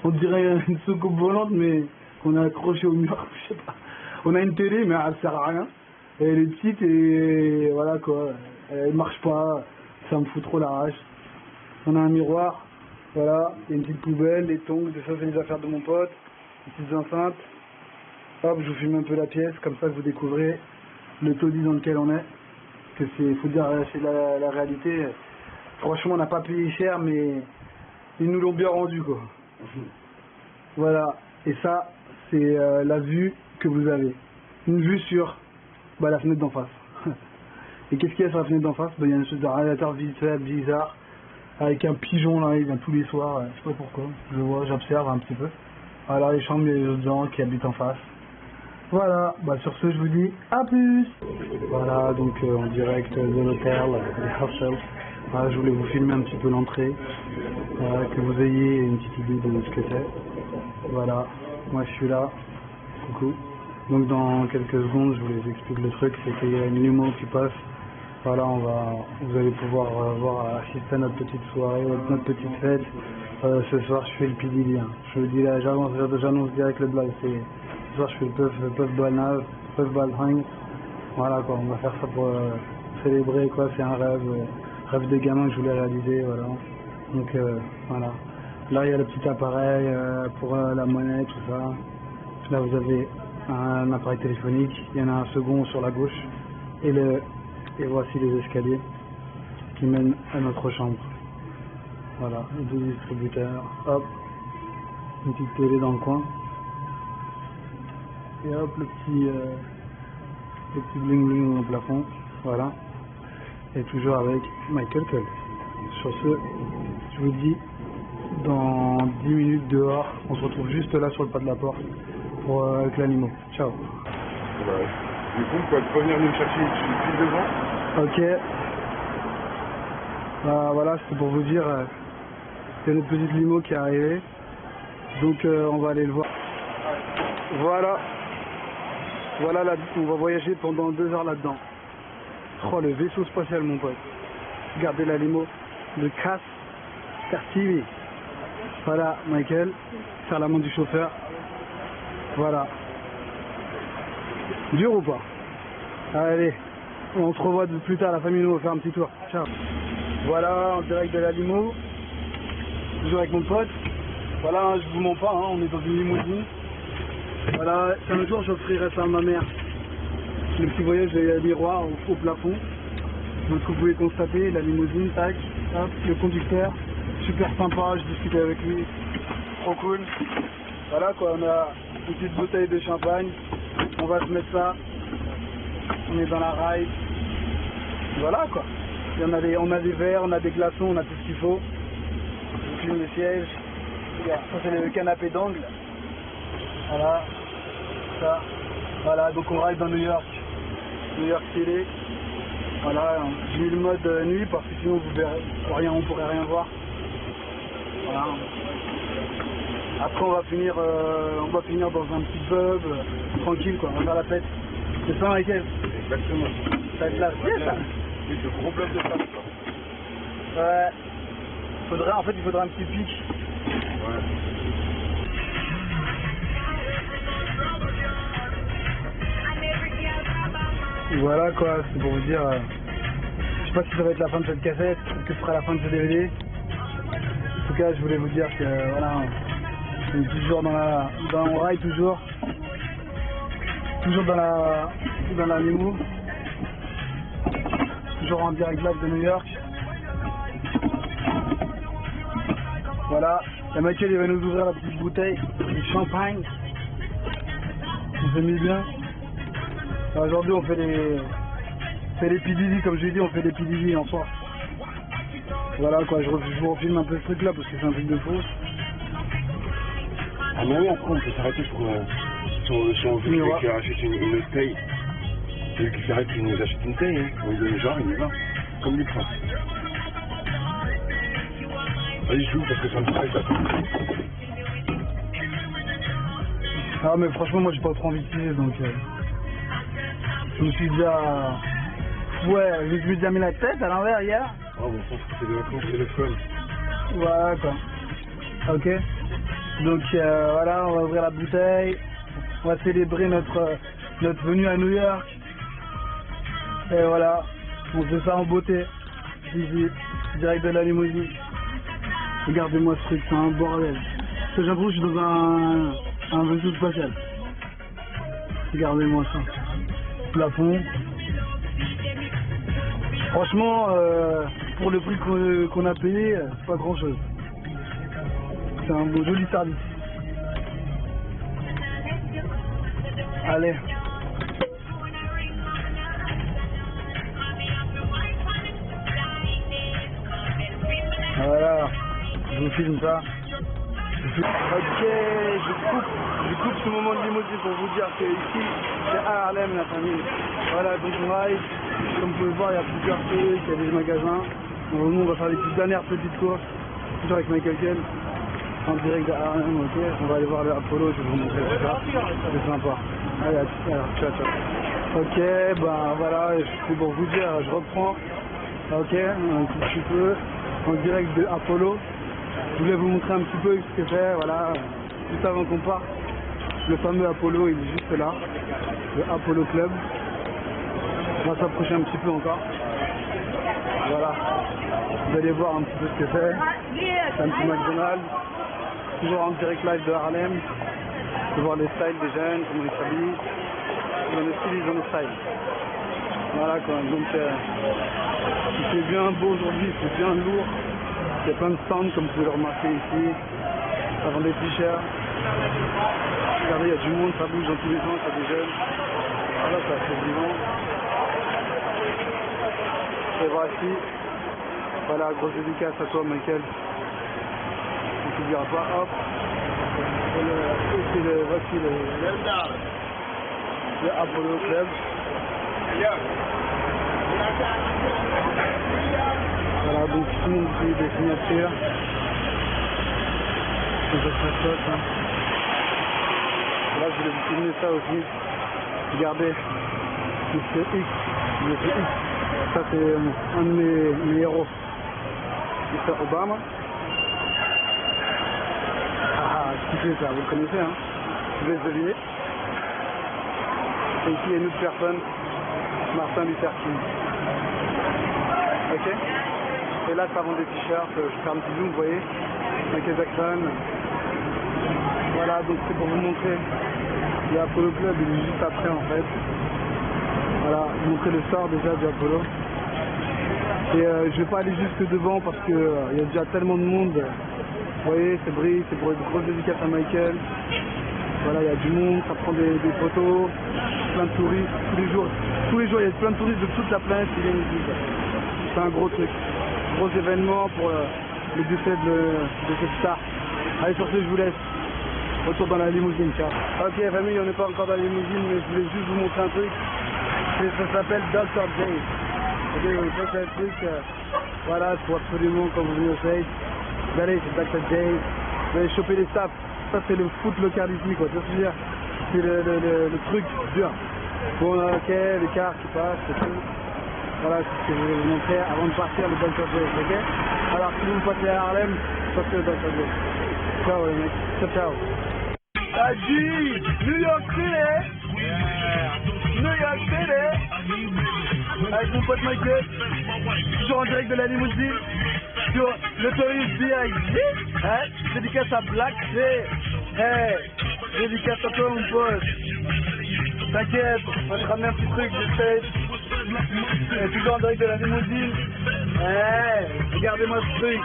On dirait une soucoupe volante mais qu'on a accroché au mur, je sais pas. On a une télé mais elle sert à rien. Et elle est petite et voilà quoi, elle marche pas, ça me fout trop la rage. On a un miroir, voilà, il y a une petite poubelle, des tongs, ça c'est les affaires de mon pote, des petites enceintes. Hop, je vous filme un peu la pièce, comme ça vous découvrez le taudis dans lequel on est. Parce que faut dire, c'est la réalité. Franchement, on n'a pas payé cher, mais ils nous l'ont bien rendu, quoi. Voilà, et ça, c'est la vue que vous avez. Une vue sur la fenêtre d'en face. Et qu'est-ce qu'il y a sur la fenêtre d'en face? Il y a une espèce de radiateur bizarre, avec un pigeon là, il vient tous les soirs, je sais pas pourquoi. Je vois, j'observe un petit peu. Voilà les chambres, il y a les autres gens qui habitent en face. Voilà, sur ce je vous dis à plus. Voilà, donc en direct de l'hôtel, des hostels. Voilà, je voulais vous filmer un petit peu l'entrée, que vous ayez une petite idée de ce que c'est. Voilà, moi je suis là, coucou. Donc dans quelques secondes je vous explique le truc, c'est qu'il y a une limo qui passe. Voilà, vous allez pouvoir assister à notre petite soirée, notre petite fête. Ce soir je fais le PDD, hein. Je vous dis là, j'annonce direct le blague. Ce soir je fais le Puff Balnav, Puff Balhang. Voilà quoi, on va faire ça pour célébrer quoi, c'est un rêve de gamin que je voulais réaliser, voilà. Donc voilà. Là il y a le petit appareil pour la monnaie, tout ça. Là vous avez un appareil téléphonique, il y en a un second sur la gauche. Et voici les escaliers qui mènent à notre chambre. Voilà, les deux distributeurs. Hop, une petite télé dans le coin. Et hop, le petit bling bling dans le plafond. Voilà. Et toujours avec Michael Kell. Sur ce, je vous dis dans 10 minutes dehors. On se retrouve juste là sur le pas de la porte pour avec la limo. Ciao. Ouais. Du coup, quoi, tu peux venir nous chercher une devant. Ok. Bah voilà, c'était pour vous dire, c'est notre petite limo qui est arrivée. Donc on va aller le voir. Voilà. Voilà, là, on va voyager pendant 2 heures là-dedans. Oh, le vaisseau spatial, mon pote. Regardez la limo de Cass Cartier. Voilà, Michael. Faire la main du chauffeur. Voilà. Dur ou pas? Allez, on se revoit plus tard, la famille, nous, on va faire un petit tour. Ciao. Voilà, en direct de la limo. Toujours avec mon pote. Voilà, je vous mens pas, hein, on est dans une limousine. Voilà, un jour j'offrirai ça à ma mère. Le petit voyage de miroir au plafond. Donc vous pouvez constater, la limousine, tac, hop, le conducteur, super sympa, je discutais avec lui, trop cool. Voilà quoi, on a une petite bouteille de champagne, on va se mettre ça, on est dans la ride. Voilà quoi, et on a des verres, on a des glaçons, on a tout ce qu'il faut. On filme les sièges, regarde, ça c'est le canapé d'angle. Voilà, ça, voilà, donc on ride dans New York City. Voilà, j'ai mis le mode nuit parce que sinon vous verrez rien, on pourrait rien voir. Voilà. Après on va finir dans un petit pub, tranquille quoi, on va faire la fête. C'est ça Michael? Exactement. Ça va être la fête ça? Oui, ce gros bloc de place quoi. Ouais. Il faudrait un petit pic. Ouais. Voilà quoi, c'est pour vous dire, je sais pas si ça va être la fin de cette cassette, ou que ce sera la fin de ce DVD. En tout cas, je voulais vous dire que voilà, on est toujours on ride toujours dans la limo, toujours en direct live de New York. Voilà, la Michael il va nous ouvrir la petite bouteille de champagne. On s'est mis bien. Aujourd'hui on fait les PDD, comme je l'ai dit, on fait les PDD en force. Voilà quoi, je vous refilme un peu ce truc là parce que c'est un truc de faux. Ah mais oui, après on peut s'arrêter pour si on veut Ouais. qu'il achète une taille. Celui qui s'arrête, il nous achète une taille, hein. On lui donne le genre, il y va. Comme des princes. Allez, je joue parce que ça me paraît ça. Ah mais franchement moi j'ai pas trop envie de filer donc je me suis déjà... Ouais, je me suis déjà mis la tête à l'envers hier. Oh bon, c'est des vacances, c'est le fun. Voilà quoi. Ok. Donc voilà, on va ouvrir la bouteille. On va célébrer notre venue à New York. Et voilà, on fait ça en beauté. Ici, direct de la limousine. Regardez-moi ce truc, c'est un bordel. J'ai l'impression que je suis dans un vaisseau spatial. Regardez-moi ça. Plafond. Franchement, pour le prix qu'on a payé, c'est pas grand chose. C'est un beau joli service. Allez. Voilà, je vous filme ça. Ok, je coupe ce moment de limousine pour vous dire que ici, c'est à Harlem la famille. Voilà, donc on ride. Comme vous pouvez voir, il y a plusieurs trucs, il y a des magasins. Donc, nous, on va faire les petites dernières petites courses. Toujours avec Michael Ken. En direct de Harlem, ok. On va aller voir le Apollo, je vais vous montrer tout ça. C'est sympa. Allez, alors, ciao, ciao. Ok, ben voilà, c'est pour vous dire, je reprends. Ok, un petit peu. En direct de Apollo. Je voulais vous montrer un petit peu ce que c'est, voilà, juste avant qu'on parte. Le fameux Apollo, il est juste là, le Apollo Club. On va s'approcher un petit peu encore. Voilà, vous allez voir un petit peu ce que c'est. C'est un petit McDonald's, toujours en direct live de Harlem. Vous pouvez voir les styles des jeunes, comment ils s'habillent. Ils ont le style, ils ont le style. Voilà quoi, donc il fait bien beau aujourd'hui, il fait bien lourd. Il y a plein de stands comme vous pouvez le remarquer ici. Ça vend des t-shirts. Regardez, il y a du monde, ça bouge dans tous les sens, il y a des jeunes. Voilà, ça c'est vivant. Et voici. Voilà, grosse dédicace à toi Michael. dira pas, hop. Et c'est voici le Apollo Club. Voilà, donc tout le monde fait des signatures. C'est très chouette. Hein. Là, je voulais vous filmer ça aussi. Regardez, Mr. X. Ça, c'est un de mes héros. Mr. Obama. Qui fait ça, vous le connaissez, hein? Je vous laisse deviner. Et ici, il y a une autre personne, Martin Luther King. Ok? Et là, ça vend des t-shirts, je fais un petit zoom, vous voyez? Michael Jackson. Voilà, donc c'est pour vous montrer. Il y a Apollo Club, il est juste après, en fait. Voilà, vous montrer le sort déjà du Apollo. Et je vais pas aller jusque devant parce que il y a déjà tellement de monde. Vous voyez, c'est brillant, c'est pour une grosse dédicace à Michael. Voilà, il y a du monde, ça prend des photos, plein de touristes, tous les jours, il y a plein de touristes de toute la planète qui viennent ici. C'est un gros truc, gros événement pour le décès de cette star. Allez, sur ce, je vous laisse. Retour dans la limousine, ciao. Ok, famille, on n'est pas encore dans la limousine, mais je voulais juste vous montrer un truc. Ça s'appelle Dr. J. Ok, ça c'est un truc, voilà, il faut absolument, quand vous venez au States, vous allez, c'est Dr. J, vous allez choper les staffs. Ça c'est le foot local ici, quoi, tu vois ce que je veux dire? C'est le truc dur. Bon, ok, les cars qui passent, c'est tout. Voilà, c'est ce que je voulais vous montrer avant de partir, le Dr. J, ok? Alors, si vous me passez à Harlem, passez le Dr. J. Ciao les mecs, ciao ciao. Adi, New York City! New York City! Avec mon pote Michael, toujours en direct de la limousine, sur l'Autoris BIG, hein? Dédicace à Black C, hey, dédicace à toi mon pote, t'inquiète, on va te ramener un petit truc, j'essaie, toujours en direct de la limousine, hey, regardez-moi ce truc,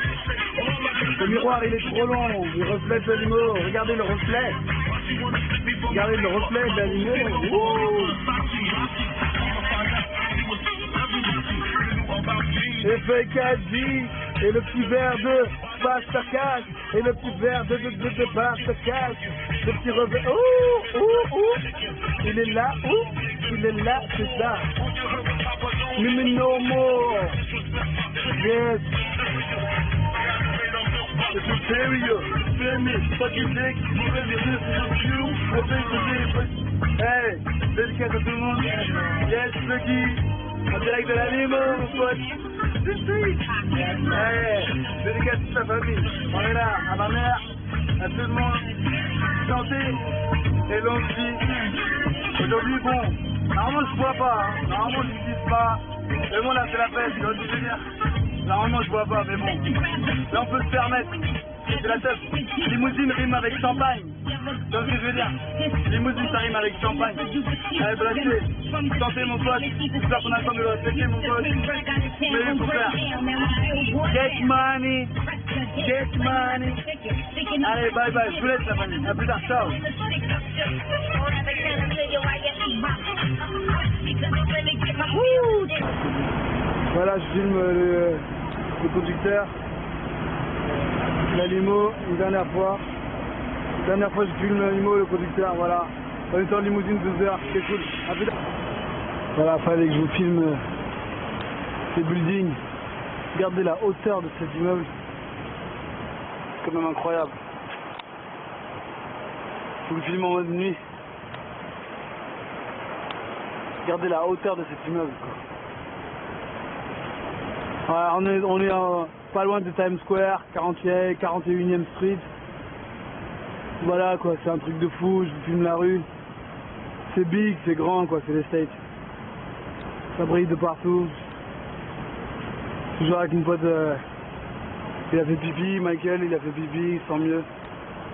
le miroir il est trop long, il reflète le limo, regardez le reflet, de la limo, wouh. Et FKD, et le petit verre de pasta cash, et le petit verre de pasta cash, le petit revers, ouh, il est là, c'est ça. Mais no more, yes. C'est sérieux, hey, dédicace à tout le monde, yes, Lucky. En direct de la limo, mon pote. Hey, dédicace à toute ta famille. On est là, à ma mère, à tout le monde. Santé et longue vie. Aujourd'hui, bon, normalement je bois pas, hein. Normalement je n'utilise pas. Mais bon, là c'est la fête, tu vois ce que je veux dire. Normalement je bois pas, mais bon. Là on peut se permettre. C'est la teuf. Limousine rime avec champagne. Tu vois ce que je veux dire? Limousine ça rime avec champagne. Allez, brassez. Santé mon pote. J'espère qu'on a le temps de le respecter mon pote. Mais il faut faire. Get money. Allez, bye bye. Je vous laisse la famille. A plus tard. Ciao. Voilà, je filme le conducteur. La limo, une dernière fois. Je filme la limo, le conducteur, voilà. On est en limousine 12 heures, c'est cool. À plus tard. Voilà, fallait que je vous filme ces buildings. Regardez la hauteur de cet immeuble. C'est quand même incroyable. Je vous le filme en mode nuit. Regardez la hauteur de cet immeuble. Voilà, on est pas loin de Times Square, 41e Street. Voilà quoi, c'est un truc de fou, je vous filme la rue. C'est big, c'est grand quoi, c'est les States. Ça brille de partout. Toujours avec une pote, il a fait pipi, Michael il a fait pipi, il sent mieux.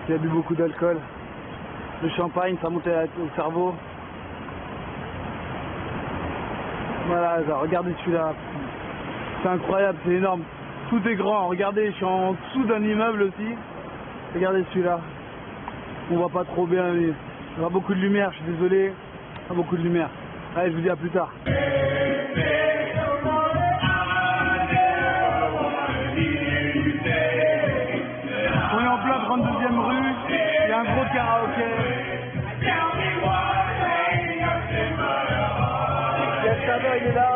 Il a bu beaucoup d'alcool. Le champagne, ça montait au cerveau. Voilà, regardez celui-là. C'est incroyable, c'est énorme. Tout est grand, regardez, je suis en dessous d'un immeuble aussi. Regardez celui-là. On voit pas trop bien, mais il y aura beaucoup de lumière, je suis désolé. Il y a beaucoup de lumière. Allez, je vous dis à plus tard. On est en plein serveur, il est là.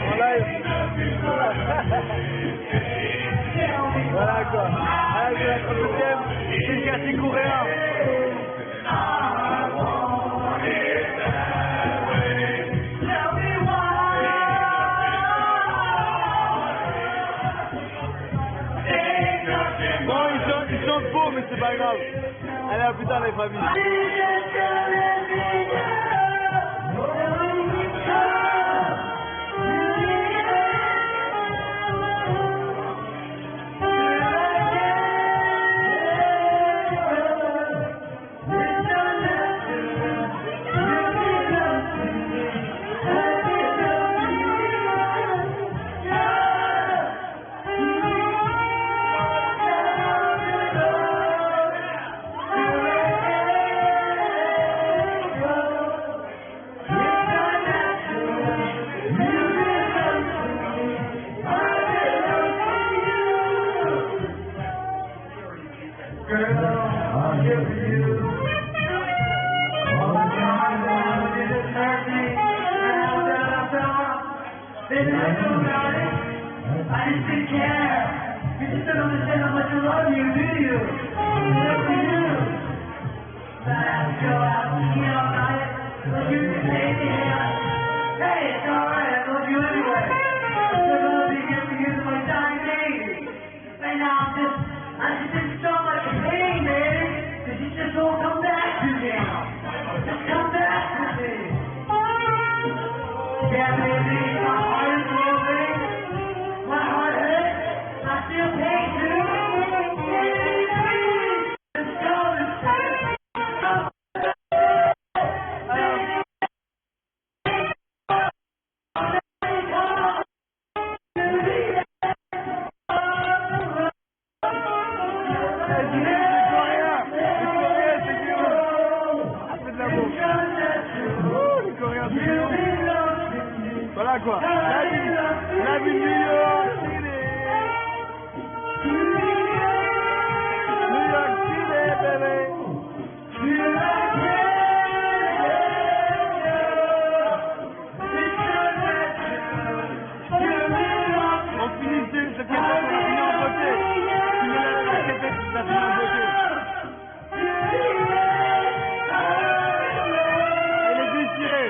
En live. Voilà quoi. Allez, c'est la 37e. C'est le quartier coréen. Bon, ils chantent beau, mais c'est pas grave. Allez, à plus tard les familles. I just didn't care. You just don't understand how much I love you, do you? Yes, you do. But I have to go out and eat all night. But you just say to him, hey, it's alright, I love you anyway. I'm so gonna be here for you to my dying days. Right now, I'm just in so much pain, baby. Cause you just won't come back to me. Just come back to me. Yeah, baby, my heart is broken. My heart hurts. I feel pain too. Let's go. Voilà quoi, la ville de New York City. New York City, baby. On finissait cette cassette, on a fini en beauté. Tu mets la cassette, ça finit en beauté. Elle est déchirée.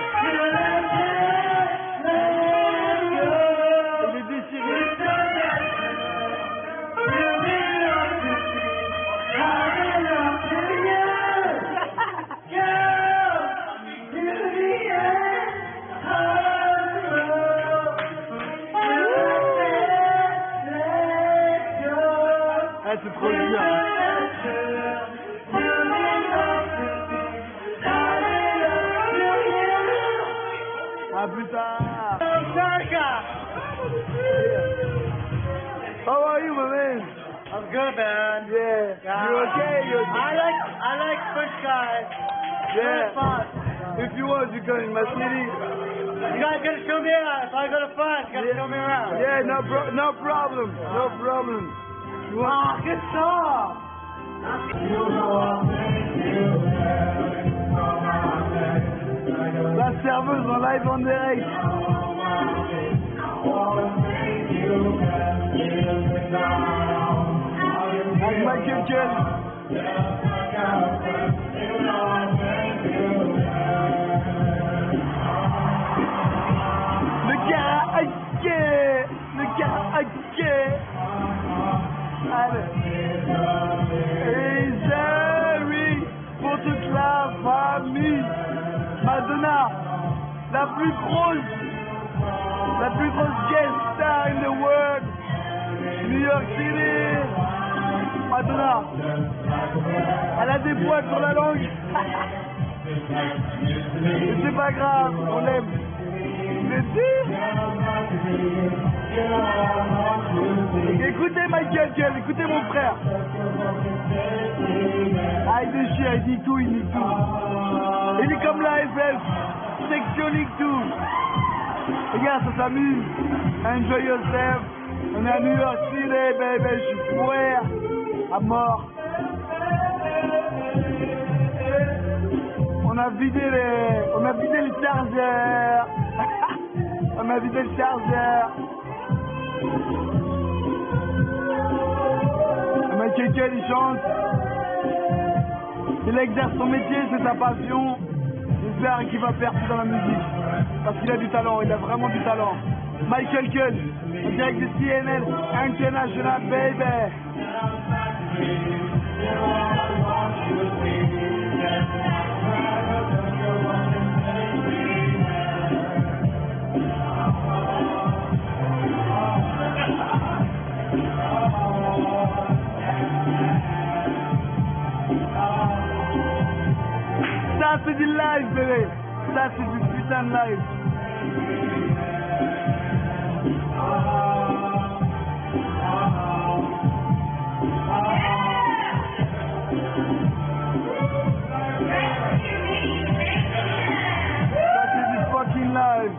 Ah, c'est trop bien. À plus tard. How are you, my man? I'm good, man. Yeah. You okay? I like French guys. Yeah. Fun. If you want, you come in my city. You guys gotta show me around. If I go to France, you gotta show me around. Yeah, no problem. No problem. You want? Oh, good song. La serveuse en live en direct. Avec Michael Kelly. Le karaoké. Le karaoké. Allez. Et Jerry pour toute la famille. Madonna, la plus grosse guest star in the world. New York City. Madonna. Elle a des poils sur la langue. Mais c'est pas grave, on l'aime. C'est sûr. Écoutez Michael Kelly, écoutez mon frère. Ah, il déchire, il dit tout, il dit tout. Il est comme la FF, Section League 2. Regarde, ça s'amuse. Enjoy yourself. On est à New York City, baby, je suis fouet à mort. On a vidé les chargeurs. On m'a vidé le chargeur. Michael Kell, il chante. Il exerce son métier, c'est sa passion. J'espère qu'il va percer dans la musique. Parce qu'il a du talent, il a vraiment du talent. Michael Kell, en direct de CNN International, baby. Ça c'est du live, bébé. Ça c'est du putain de live. Ça c'est du fucking live.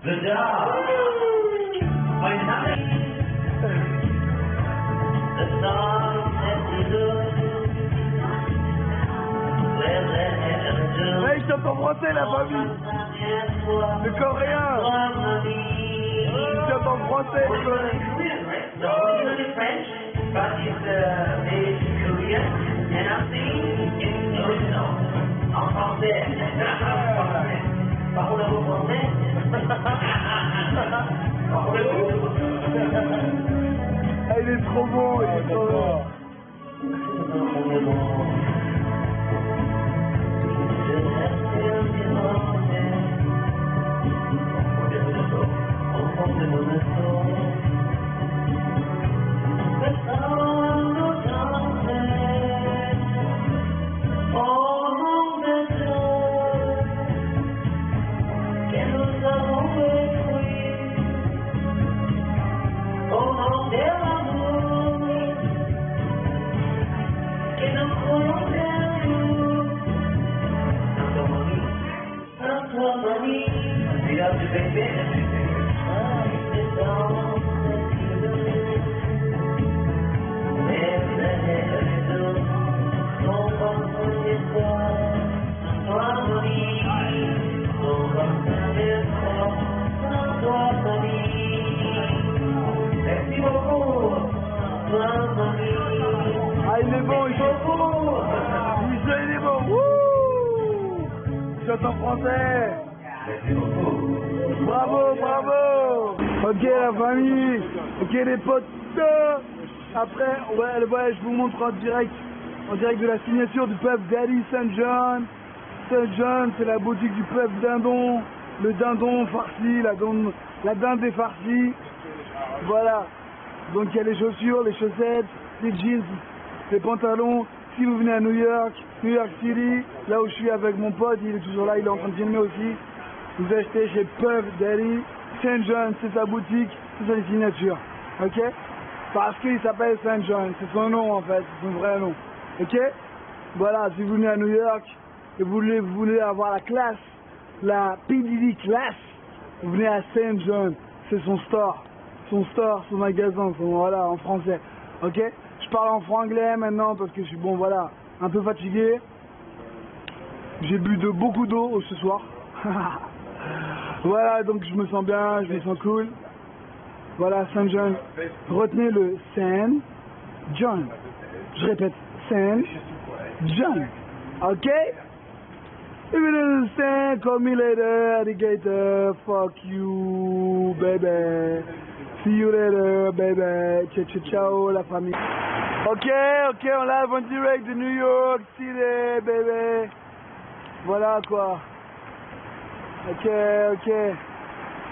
Good job. Wait a minute. The song that we do. Well, Hey, je t'entends français, la famille. Le coréen. Je t'entends français. No, it's French, but it's Korean, and I'm singing in original, en français. Parlez-vous français? Ah, il est trop bon, il est trop bon. Ah, il est bon, il est bon. Il est bon. Wouh. J'entends français. Bravo, bravo. Ok la famille. Ok les potes. Après, ouais, je vous montre en direct de la signature du Puff Daddy St. John. St. John, c'est la boutique du Puff Dindon. Le dindon farci, la dinde farcie. Voilà. Donc il y a les chaussures, les chaussettes, les jeans, les pantalons. Si vous venez à New York City, là où je suis avec mon pote, il est toujours là, il est en train de filmer aussi. Vous achetez chez Puff Daddy St. John, c'est sa boutique, c'est sa signature. Ok? Parce qu'il s'appelle St. John, c'est son nom en fait, c'est son vrai nom. Ok? Voilà, si vous venez à New York et vous voulez avoir la classe, la PDD class, vous venez à St. John, c'est son store, son magasin, voilà, en français. Ok? Je parle en franglais maintenant parce que je suis, bon voilà, un peu fatigué. J'ai bu beaucoup d'eau ce soir. Voilà, donc je me sens bien, je me sens cool. Voilà, St. John. Retenez le St. John. Je répète, St. John. Ok? If you don't understand, call me later, alligator. Fuck you, baby. See you later, baby. Ciao, ciao, ciao, la famille. Ok, on live en direct de New York City, baby. Voilà quoi. Ok.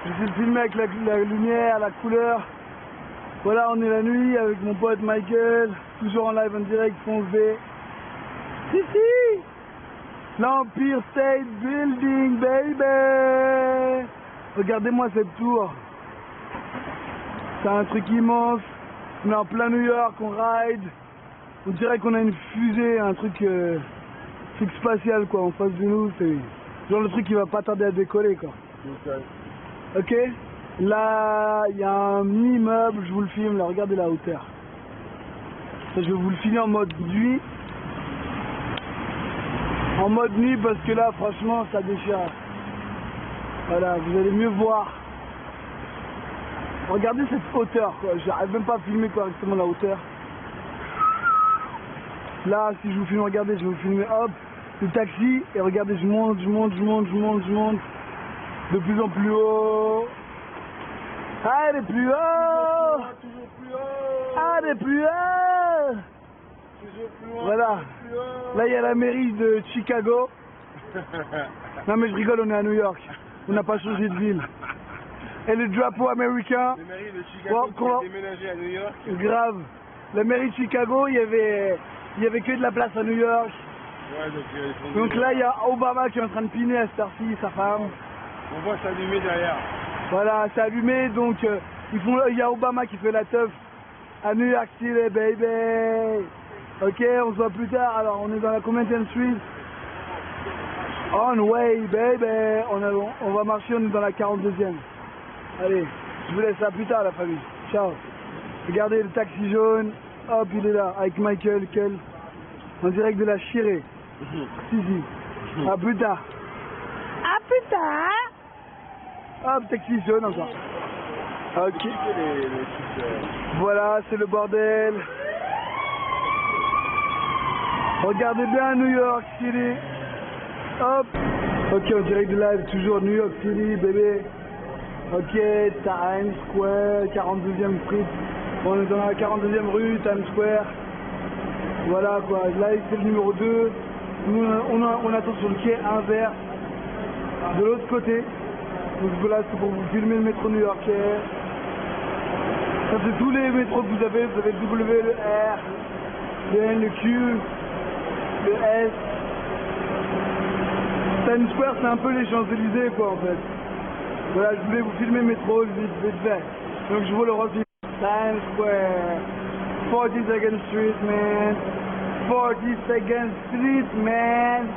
Je vais filmer avec la lumière, la couleur. Voilà, on est la nuit avec mon pote Michael. Toujours en live en direct, fonce V. Si. L'Empire State Building, baby. Regardez-moi cette tour. C'est un truc immense. On est en plein New York, on ride. On dirait qu'on a une fusée, un truc spatial quoi en face de nous, c'est genre le truc qui va pas tarder à décoller quoi. Ok. Là, il y a un immeuble, je vous le filme, là, regardez la hauteur. Ça, je vais vous le filmer en mode nuit. En mode nuit parce que là, franchement, ça déchire. Voilà, vous allez mieux voir. Regardez cette hauteur, quoi. J'arrive même pas à filmer correctement la hauteur. Là, si je vous filme, regardez, je vais vous filmer, hop, le taxi, et regardez, je monte. De plus en plus haut. Allez, plus haut. Toujours plus haut. Allez, plus haut. Toujours plus loin. Voilà. Plus haut. Là, il y a la mairie de Chicago. Non, mais je rigole, on est à New York. On n'a pas changé de ville. Et le drapeau américain. Le mairie de Chicago qui a déménagé à New York. Grave. La mairie de Chicago, il y avait que de la place à New York. Ouais, Donc là, il y a Obama qui est en train de piner à cette heure-ci, sa femme. on voit s'allumer derrière. Voilà, c'est allumé, donc il y a Obama qui fait la teuf à New York City, baby. Ok, on se voit plus tard. Alors, on est dans la Commercial Street. On way, baby. On va marcher, on est dans la 42e. Allez, je vous laisse à plus tard, la famille. Ciao. Regardez le taxi jaune. Hop, il est là, avec Michael, en direct de la Chirée. Si. À plus tard. À plus tard. Hop, taxi jaune encore. Ok. Voilà, c'est le bordel. Regardez bien New York City. Hop. Ok, en direct de live, toujours New York City, bébé. Ok, Times Square, 42e Street. On est dans la 42e rue, Times Square. Voilà quoi, là c'est le numéro 2. Nous, on attend sur le quai inverse. De l'autre côté. Donc voilà, c'est pour vous filmer le métro new-yorkais. Ça c'est tous les métros que vous avez le W, le R, le N, le Q, le S. Times Square c'est un peu les Champs-Élysées quoi en fait. Voilà, je voulais vous filmer le métro vite fait. Donc je vous le refilme. Times Square, 42nd Street man, 42nd Street man.